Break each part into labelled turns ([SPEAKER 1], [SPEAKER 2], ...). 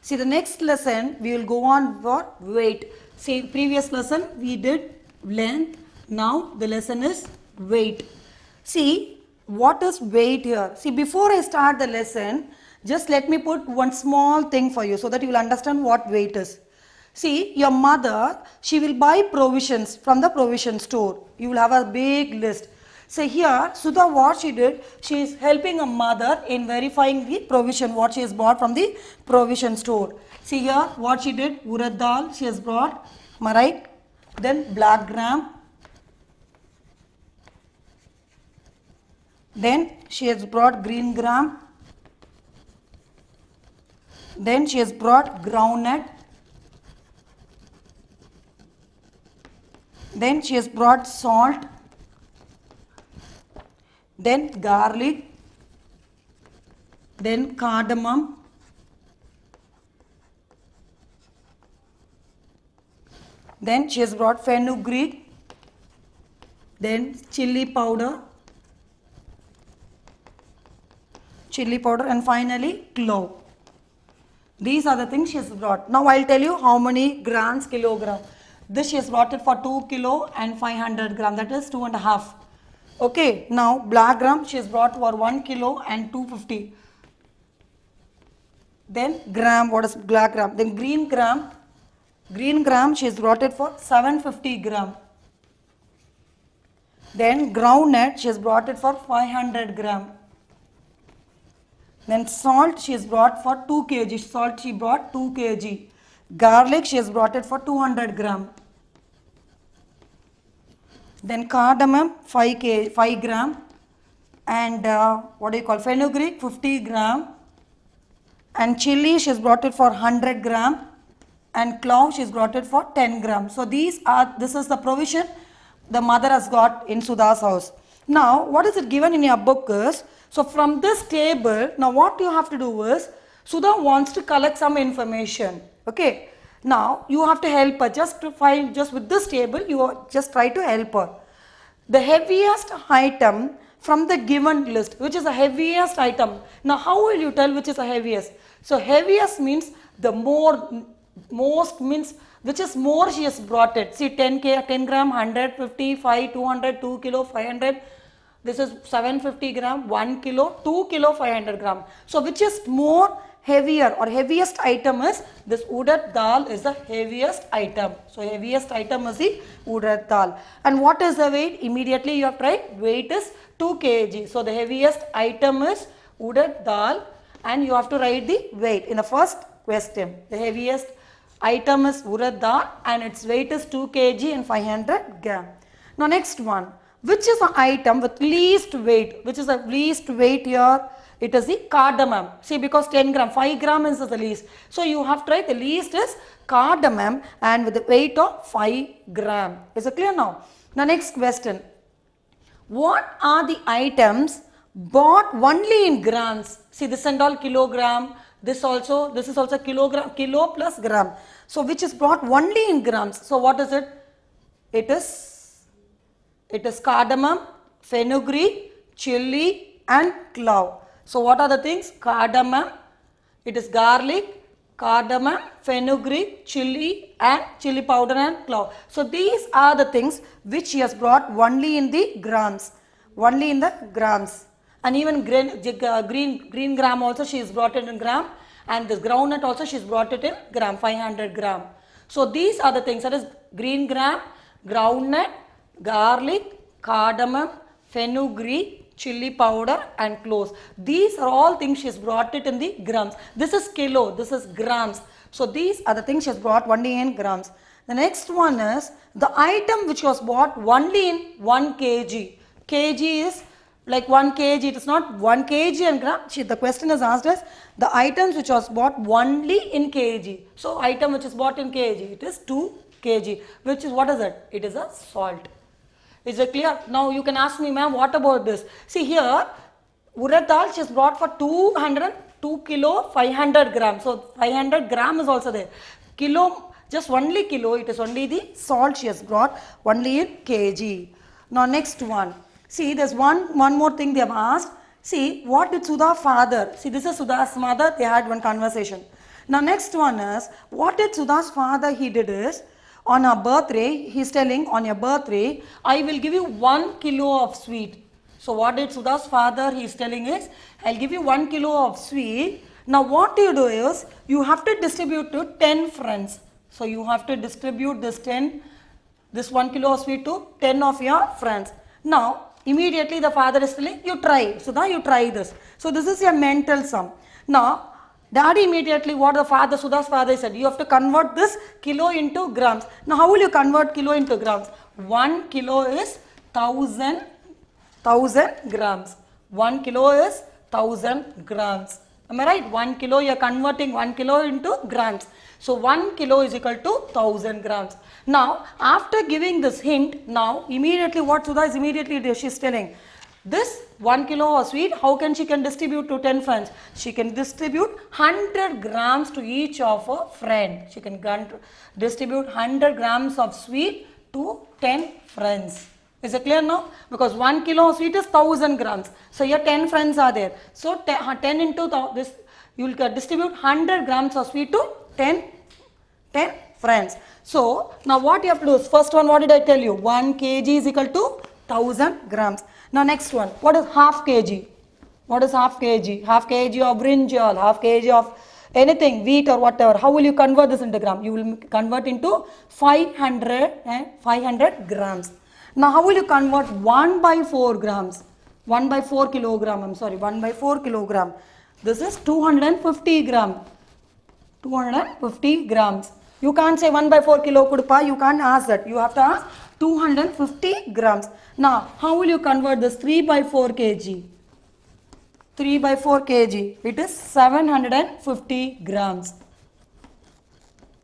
[SPEAKER 1] See, the next lesson we will go on for weight. See, previous lesson we did length. Now the lesson is weight. See, what is weight here? See, before I start the lesson, just let me put one small thing for you so that you will understand what weight is. See, your mother, she will buy provisions from the provision store. You will have a big list. So here, Sudha, what she did, she is helping a mother in verifying the provision, what she has bought from the provision store. See here, what she did, urad dal, she has brought, am I right? Then black gram. Then she has brought green gram. Then she has brought groundnut. Then she has brought salt. Then garlic. Then cardamom. Then she has brought fenugreek. Then chili powder. And finally clove. These are the things she has brought. Now I will tell you how many grams, kilogram. This she has brought it for 2 kilo and 500 gram, that is 2.5. Okay, now black gram she has brought for 1 kilo and 250. Then gram, what is black gram? Then green gram she has brought it for 750 gram. Then groundnut she has brought it for 500 gram. Then salt she has brought for 2 kg. Salt she brought 2 kg. Garlic she has brought it for 200 gram. Then cardamom 5 gram. And fenugreek 50 gram. And chili she has brought it for 100 gram. And clove she has brought it for 10 gram. So this is the provision the mother has got in Sudha's house. Now what is it given in your book is, so from this table, now what you have to do is, Sudha wants to collect some information. Okay. Now you have to help her just with this table, you just try to help her. The heaviest item from the given list, which is the heaviest item. Now how will you tell which is the heaviest? So heaviest means the most means which is more she has brought it. See 10 gram, 150, 5, 200, 2 kilo, 500. This is 750 gram, 1 kilo, 2 kilo, 500 gram. So which is more heavier or heaviest item is this urad dal is the heaviest item. So heaviest item is the urad dal. And what is the weight? Immediately you have to write weight is 2 kg. So the heaviest item is urad dal and you have to write the weight in the first question. The heaviest item is urad dal and its weight is 2 kg and 500 gram. Now next one. Which is the item with least weight? Which is the least weight here? It is the cardamom. See, because 10 gram, 5 gram is the least. So you have to write the least is cardamom and with the weight of 5 gram. Is it clear now? Now next question. What are the items bought only in grams? See, this and all kilogram. This is also kilogram, kilo plus gram. So which is bought only in grams? So what is it? It is cardamom, fenugreek, chili and clove. So what are the things? Cardamom, it is garlic, cardamom, fenugreek, chili and chili powder and clove. So these are the things which she has brought only in the grams. Only in the grams. And even green gram also she has brought it in gram. And this groundnut also she has brought it in gram, 500 gram. So these are the things, that is green gram, groundnut, garlic, cardamom, fenugreek, chili powder and cloves. These are all things she has brought it in the grams. This is kilo, this is grams. So these are the things she has brought only in grams. The next one is the item which was bought only in 1 kg. Kg is like 1 kg, it is not 1 kg and gram. The question is asked as the items which was bought only in kg. So item which is bought in kg, it is 2 kg, which is, what is it? It is a salt. Is it clear? Now you can ask me, ma'am, what about this? See here, urad dal she has brought for 2 kilo 500 gram. So 500 gram is also there. Kilo, just only kilo, it is only the salt she has brought only in kg. Now next one. See, there's one more thing they have asked. See, what did Sudha's father? See, this is Sudha's mother. They had one conversation. Now next one is, what did Sudha's father he did is, on her birthday, he's telling, on your birthday, I will give you 1 kilo of sweet. So what did Sudha's father he's telling is, I'll give you 1 kilo of sweet. Now what you do is, you have to distribute to 10 friends. So you have to distribute this 1 kilo of sweet to 10 of your friends. Now immediately the father is telling, you try. Sudha, you try this. So this is your mental sum. Now daddy immediately, what the father, Sudha's father said, you have to convert this kilo into grams. Now how will you convert kilo into grams? 1 kilo is 1000 grams. 1 kilo is 1000 grams. Am I right? 1 kilo, you are converting 1 kilo into grams. So 1 kilo is equal to 1000 grams. Now after giving this hint, now immediately what Sudha is immediately she is telling, this 1 kilo of sweet, how can she distribute to 10 friends? She can distribute 100 grams to each of her friend. She can distribute 100 grams of sweet to 10 friends. Is it clear now? Because 1 kilo of sweet is 1000 grams. So your 10 friends are there. So 10 into this, you will distribute 100 grams of sweet to 10 friends. So now what you have to do is, first one, what did I tell you? 1 kg is equal to 1000 grams. Now next one, what is half kg? What is half kg? Half kg of brinjal, half kg of anything, wheat or whatever. How will you convert this into gram? You will convert into 500 grams. Now how will you convert 1 by 4 grams? 1 by 4 kilogram, I'm sorry, 1 by 4 kilogram. This is 250 gram. 250 grams. You can't say 1 by 4 kilo kudpa, you can't ask that. You have to ask 250 grams. Now, how will you convert this 3 by 4 kg? 3 by 4 kg, it is 750 grams.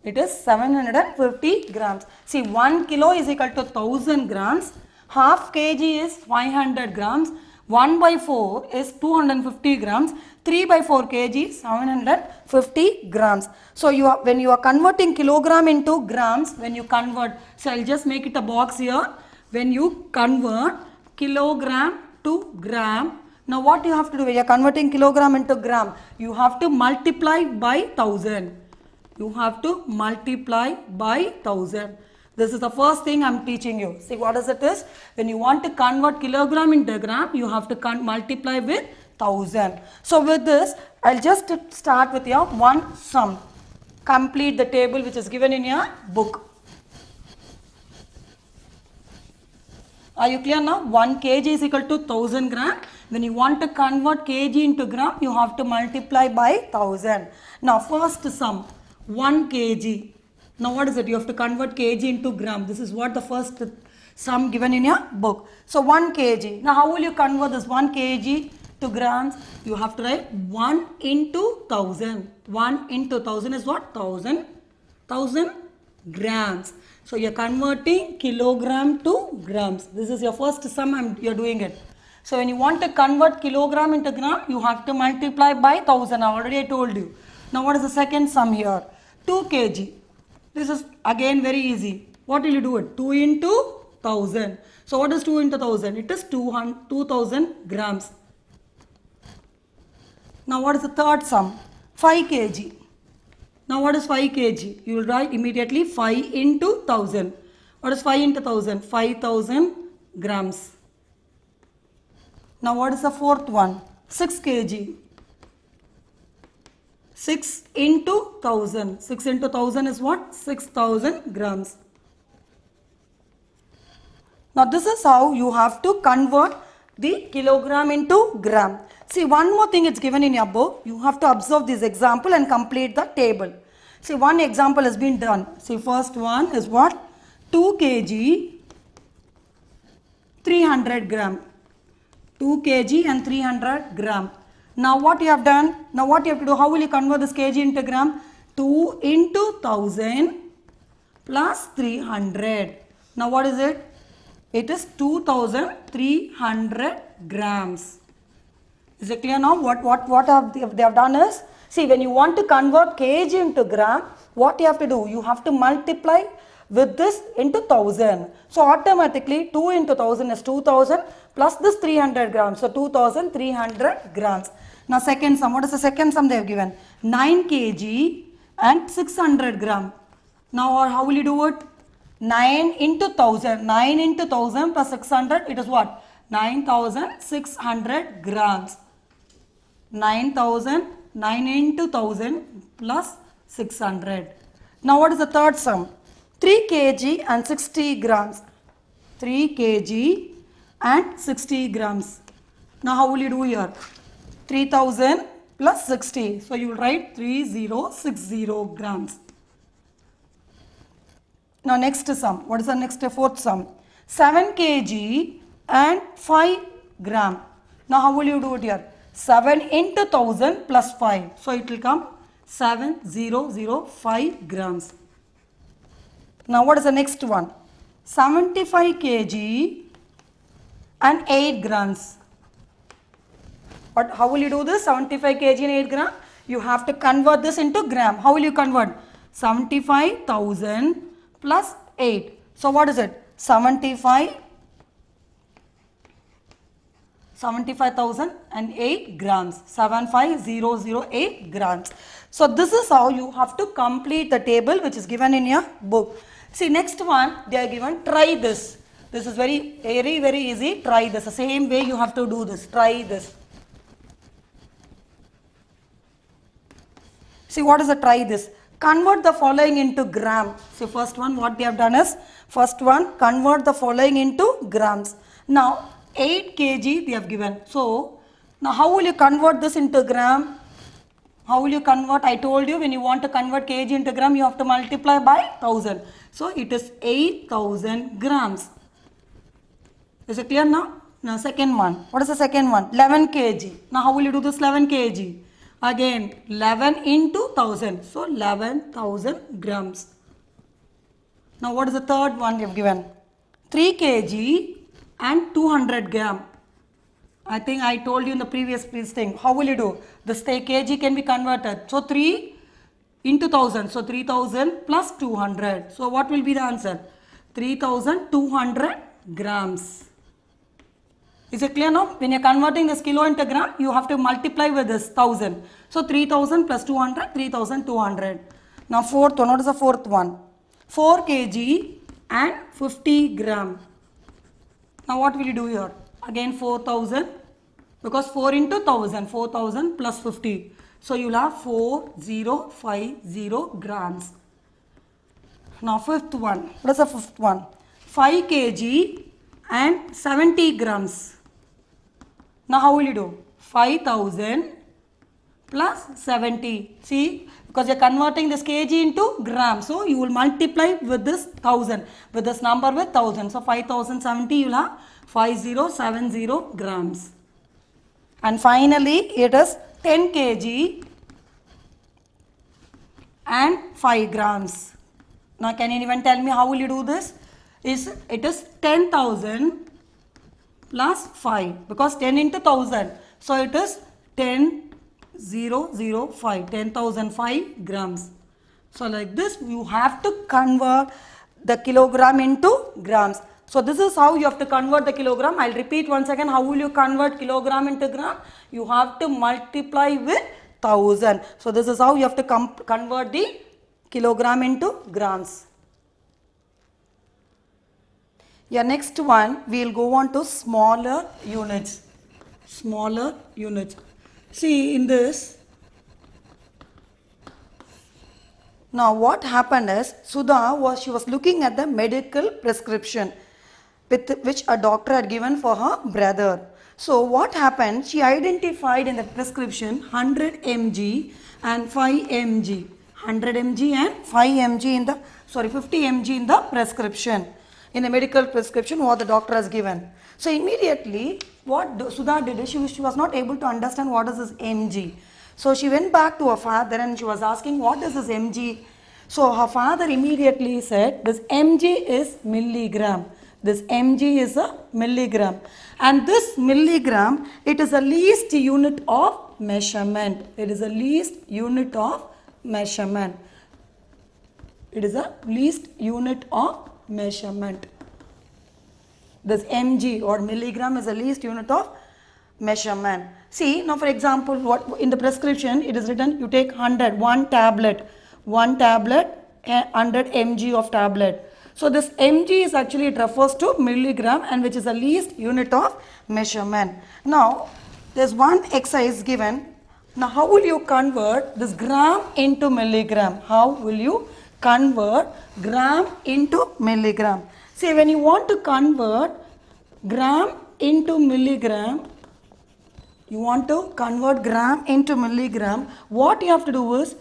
[SPEAKER 1] It is 750 grams. See, 1 kilo is equal to 1000 grams. Half kg is 500 grams. 1 by 4 is 250 grams. 3 by 4 kg is 750 grams. So when you are converting kilogram into grams, when you convert, so I'll just make it a box here. When you convert kilogram to gram, now what you have to do when you are converting kilogram into gram, you have to multiply by 1000. You have to multiply by 1000. This is the first thing I am teaching you. See what is it is? When you want to convert kilogram into gram, you have to multiply with 1000. So with this, I'll just start with your one sum. Complete the table which is given in your book. Are you clear now? 1 kg is equal to 1000 gram. When you want to convert kg into gram, you have to multiply by 1000. Now first sum, 1 kg. Now what is it? You have to convert kg into gram. This is what the first sum given in your book. So 1 kg. Now how will you convert this 1 kg to grams? You have to write 1 into 1000. 1 into 1000 is what? 1000 grams. So you are converting kilogram to grams. This is your first sum you are doing it. So when you want to convert kilogram into gram, you have to multiply by 1000. Already I told you. Now what is the second sum here? 2 kg. This is again very easy. What will you do it? 2 into 1000. So what is 2 into 1000? It is 2000 grams. Now what is the third sum? 5 kg. Now what is 5 kg? You will write immediately 5 into 1000. What is 5 into 1000? 5000 grams. Now what is the fourth one? 6 kg. 6 into 1000. 6 into 1000 is what? 6000 grams. Now this is how you have to convert the kilogram into gram. See, one more thing it's given in your book. You have to observe this example and complete the table. See, one example has been done. See, first one is what? 2 kg, 300 gram. 2 kg and 300 gram. Now what you have done? Now what you have to do? How will you convert this kg into gram? 2 into 1000 plus 300. Now what is it? It is 2300 grams. Is it clear now? What they have done is, see, when you want to convert kg into gram, what you have to do? You have to multiply with this into 1000. So automatically 2 into 1000 is 2000 plus this 300 grams. So 2300 grams. Now second sum, what is the second sum they have given? 9 kg and 600 gram. Now how will you do it? 9 into 1000. 9 into 1000 plus 600, it is what? 9600 grams. 9,000, 9 into 1000 plus 600. Now what is the third sum? 3 kg and 60 grams. 3 kg and 60 grams. Now how will you do here? 3000 plus 60. So you will write 3060 grams. Now next sum. What is the next fourth sum? 7 kg and 5 gram. Now how will you do it here? 7 into 1000 plus 5. So it will come 7005 grams. Now what is the next one? 75 kg and 8 grams. But how will you do this? 75 kg and 8 gram? You have to convert this into gram. How will you convert? 75,000 plus 8. So what is it? 75,008 grams. 75008 grams. So this is how you have to complete the table which is given in your book. See, next one they are given, try this. This is very easy. Try this. The same way you have to do this. Try this. See, what is the try this? Convert the following into gram. So first one, what they have done is, first one, convert the following into grams. Now 8 kg they have given. So now how will you convert this into gram? How will you convert? I told you, when you want to convert kg into gram, you have to multiply by 1000. So it is 8000 grams. Is it clear now? Now second one. What is the second one? 11 kg. Now how will you do this 11 kg? Again 11 into 1000. So 11,000 grams. Now what is the third one they have given? 3 kg and 200 gram. I think I told you in the previous thing. How will you do? This kg can be converted. So 3 into 1000. So 3000 plus 200. So what will be the answer? 3200 grams. Is it clear now? When you are converting this kilo into gram, you have to multiply with this 1000. So 3000 plus 200, 3200. Now fourth one, what is the fourth one? 4 kg and 50 gram. Now what will you do here? Again 4000, because 4 into 1000, 4000 plus 50. So you will have 4050 grams. Now fifth one, what is the fifth one? 5 kg and 70 grams. Now how will you do? 5000 plus 70. See, because you are converting this kg into gram. So you will multiply with this 1000, with this number with 1000. So 5070 you will have 5070 grams. And finally it is 10 kg and 5 grams. Now can anyone tell me how will you do this? It is 10,000 plus 5, because 10 into 1000. So it is 10,005, 10,005 grams. So like this you have to convert the kilogram into grams. So this is how you have to convert the kilogram. I will repeat once again. How will you convert kilogram into gram? You have to multiply with 1000. So this is how you have to convert the kilogram into grams. Yeah, next one we will go on to smaller units. Smaller units. See, in this, now what happened is, Sudha was looking at the medical prescription which a doctor had given for her brother. So what happened? She identified in the prescription 100 mg and 5 mg. 100 mg and 5 mg in the, 50 mg in the prescription. In the medical prescription what the doctor has given. So immediately what Sudha did is, she was not able to understand what is this mg. So she went back to her father and she was asking, what is this mg? So her father immediately said, this mg is milligram. This mg is a milligram. And this milligram, it is a least unit of measurement. It is a least unit of measurement. It is a least unit of measurement. This mg or milligram is the least unit of measurement. See, now for example, what in the prescription it is written, you take 100, one tablet 1 tablet, 100 mg of tablet. So this mg is actually, it refers to milligram, and which is the least unit of measurement. Now there's one exercise given. Now how will you convert this gram into milligram? How will you convert gram into milligram? See, when you want to convert gram into milligram, what you have to do is,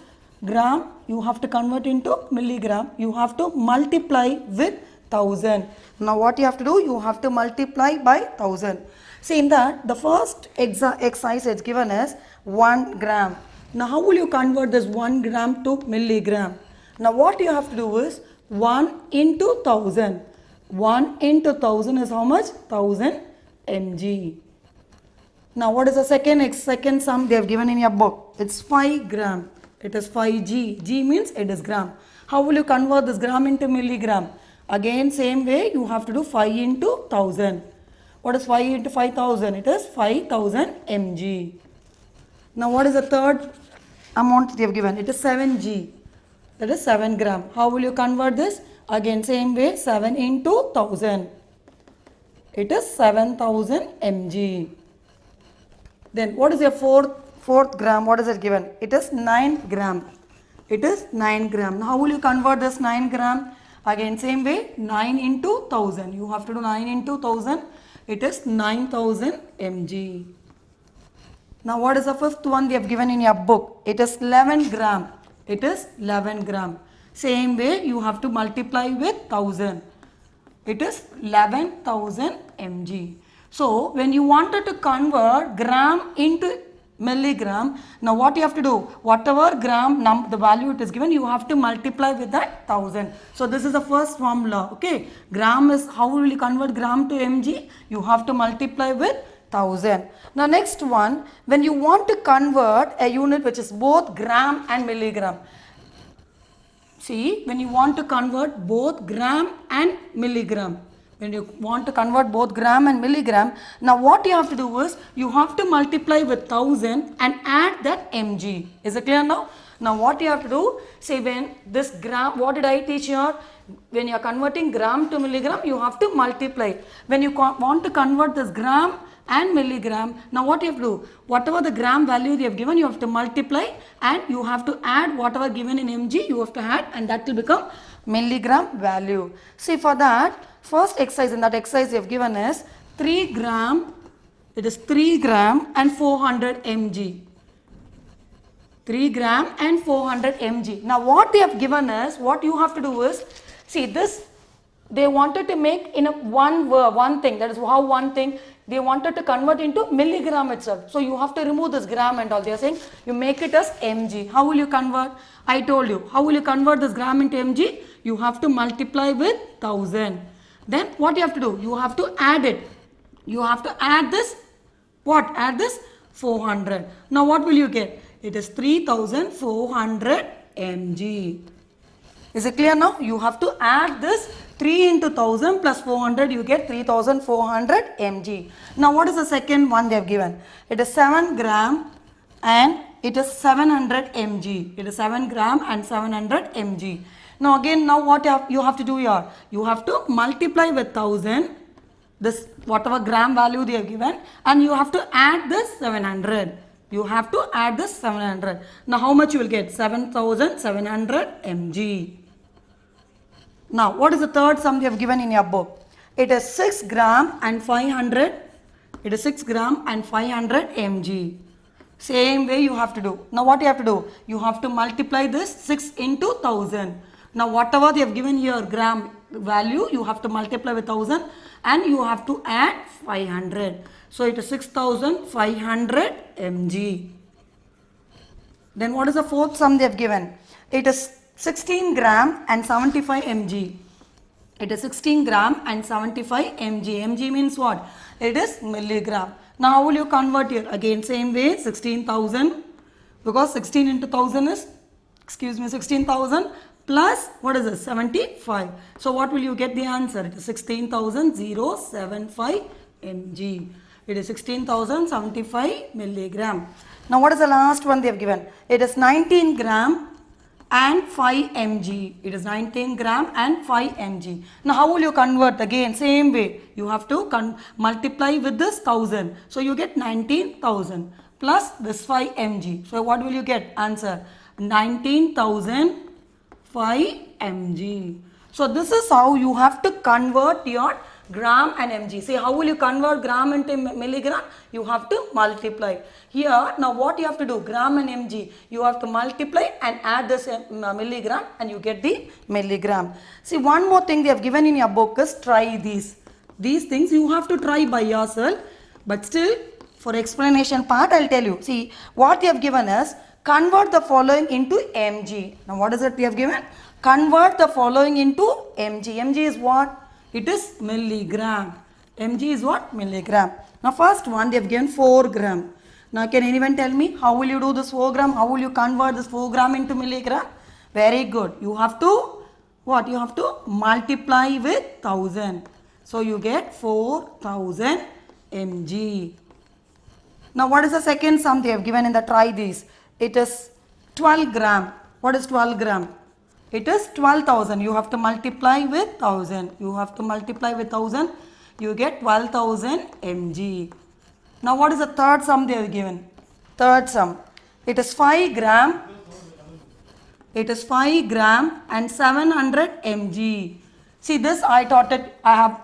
[SPEAKER 1] gram you have to convert into milligram, you have to multiply with 1000. Now what you have to do, you have to multiply by 1000. See, in that the first exercise it's given as 1 gram. Now how will you convert this 1 gram to milligram? Now what you have to do is 1 into 1000. 1 into 1000 is how much? 1000 mg. Now what is the second sum they have given in your book? It's 5 gram. It is 5g. G means it is gram. How will you convert this gram into milligram? Again same way, you have to do 5 into 1000. What is 5 into 5000? It is 5000 mg. Now what is the third amount they have given? It is 7g. That is 7 gram. How will you convert this? Again same way, 7 into 1000. It is 7000 mg. Then what is your fourth gram? What is it given? It is 9 gram. It is 9 gram. Now how will you convert this 9 gram? Again same way, 9 into 1000. You have to do 9 into 1000. It is 9000 mg. Now what is the fifth one they have given in your book? It is 11 gram. It is 11 gram. Same way, you have to multiply with 1000. It is 11,000 mg. So when you wanted to convert gram into milligram, now what you have to do, whatever gram the value it is given, you have to multiply with that 1000. So this is the first formula. Okay, gram is, how will you convert gram to mg? You have to multiply with 1000. Now next one, when you want to convert a unit which is both gram and milligram. See, when you want to convert both gram and milligram, when you want to convert both gram and milligram, now what you have to do is, you have to multiply with 1000 and add that mg. Is it clear now? Now what you have to do, say when this gram, what did I teach here? When you are converting gram to milligram, you have to multiply. When you want to convert this gram and milligram, now what you have to do, whatever the gram value they have given, you have to multiply, and you have to add whatever given in mg, you have to add, and that will become milligram value. See, for that first exercise, in that exercise they have given is 3 gram, it is 3 gram and 400 mg. 3 gram and 400 mg. Now what they have given is, what you have to do is, see this, they wanted to make in a one thing, that is how one thing, they wanted to convert into milligram itself. So you have to remove this gram and all. They are saying you make it as mg. How will you convert? I told you. How will you convert this gram into mg? You have to multiply with 1000. Then what you have to do? You have to add it. You have to add this, what? Add this 400. Now what will you get? It is 3400 mg. Is it clear now? You have to add this 3 into 1000 plus 400, you get 3400 mg. Now what is the second one they have given? It is 7 gram and it is 700 mg. It is 7 gram and 700 mg. Now again, now what you have to do here? You have to multiply with 1000, this whatever gram value they have given, and you have to add this 700. You have to add this 700. Now how much you will get? 7700 mg. Now what is the third sum they have given in your book? It is 6 gram and 500. It is 6 gram and 500 mg. Same way you have to do. Now what you have to do? You have to multiply this 6 into 1000. Now whatever they have given here gram value, you have to multiply with 1000 and you have to add 500. So it is 6500 mg. Then what is the fourth sum they have given? It is 16 gram and 75 mg. It is 16 gram and 75 mg. Mg means what? It is milligram. Now how will you convert here? Again same way, 16,000, because 16 into 1000 is, 16,000 plus what is this? 75. So what will you get the answer? It is 16,075 mg. It is 16,075 milligram. Now what is the last one they have given? It is 19 gram and 5 mg. It is 19 gram and 5 mg. Now how will you convert? Again same way. You have to multiply with this 1000. So you get 19,000 plus this 5 mg. So what will you get? Answer 19,000 5 mg. So this is how you have to convert your gram and mg. See, how will you convert gram into milligram? You have to multiply. Here, now what you have to do? Gram and mg. You have to multiply and add this milligram and you get the milligram. See, one more thing they have given in your book is try these. These things you have to try by yourself. But still, for explanation part, I'll tell you. See, what they have given is convert the following into mg. Now, what is it we have given? Convert the following into mg. Mg is what? It is milligram. Mg is what? Milligram. Now first one they have given 4 gram. Now can anyone tell me how will you do this 4 gram? How will you convert this 4 gram into milligram? Very good. You have to what? You have to multiply with 1000. So you get 4000 mg. Now what is the second sum they have given in the try these? It is 12 gram. What is 12 gram? It is 12,000. You have to multiply with 1000. You have to multiply with 1000. You get 12,000 mg. Now what is the third sum they have given? Third sum. It is 5 gram. It is 5 gram and 700 mg. See this I taught it. I have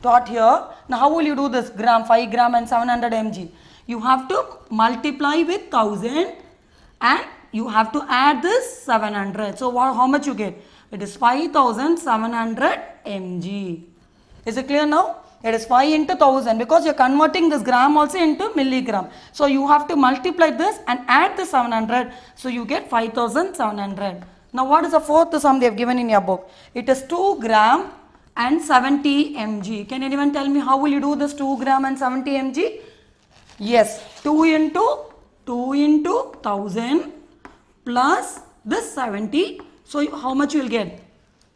[SPEAKER 1] taught here. Now how will you do this? Gram, 5 gram and 700 mg. You have to multiply with 1000 and you have to add this 700. So how much you get? It is 5700 mg. Is it clear now? It is 5 into 1000 because you are converting this gram also into milligram. So you have to multiply this and add the 700. So you get 5700. Now what is the fourth sum they have given in your book? It is 2 gram and 70 mg. Can anyone tell me how will you do this 2 gram and 70 mg? Yes, 2 into 1000 plus this 70. So how much you will get?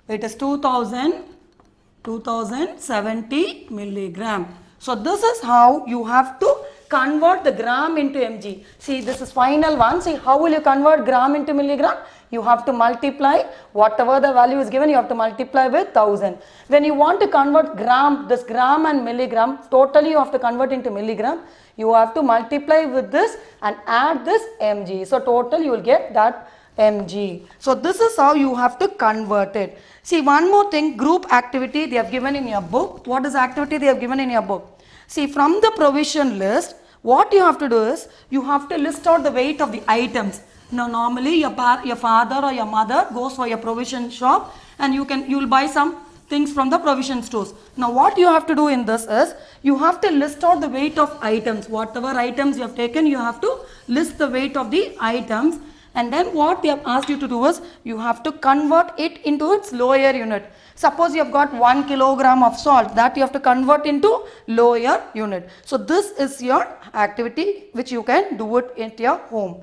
[SPEAKER 1] It is 2070 milligram. So this is how you have to convert the gram into mg. See, this is final one. See, how will you convert gram into milligram? You have to multiply whatever the value is given, you have to multiply with 1000. When you want to convert gram, this gram and milligram, totally you have to convert into milligram. You have to multiply with this and add this mg. So total you will get that mg. So this is how you have to convert it. See, one more thing, group activity they have given in your book. What is activity they have given in your book? See, from the provision list, what you have to do is, you have to list out the weight of the items. Now, normally your father or your mother goes for your provision shop and you will buy some things from the provision stores. Now, what you have to do in this is, you have to list out the weight of items. Whatever items you have taken, you have to list the weight of the items. And then what they have asked you to do is, you have to convert it into its lower unit. Suppose you have got 1 kilogram of salt, that you have to convert into lower unit. So this is your activity which you can do it at your home.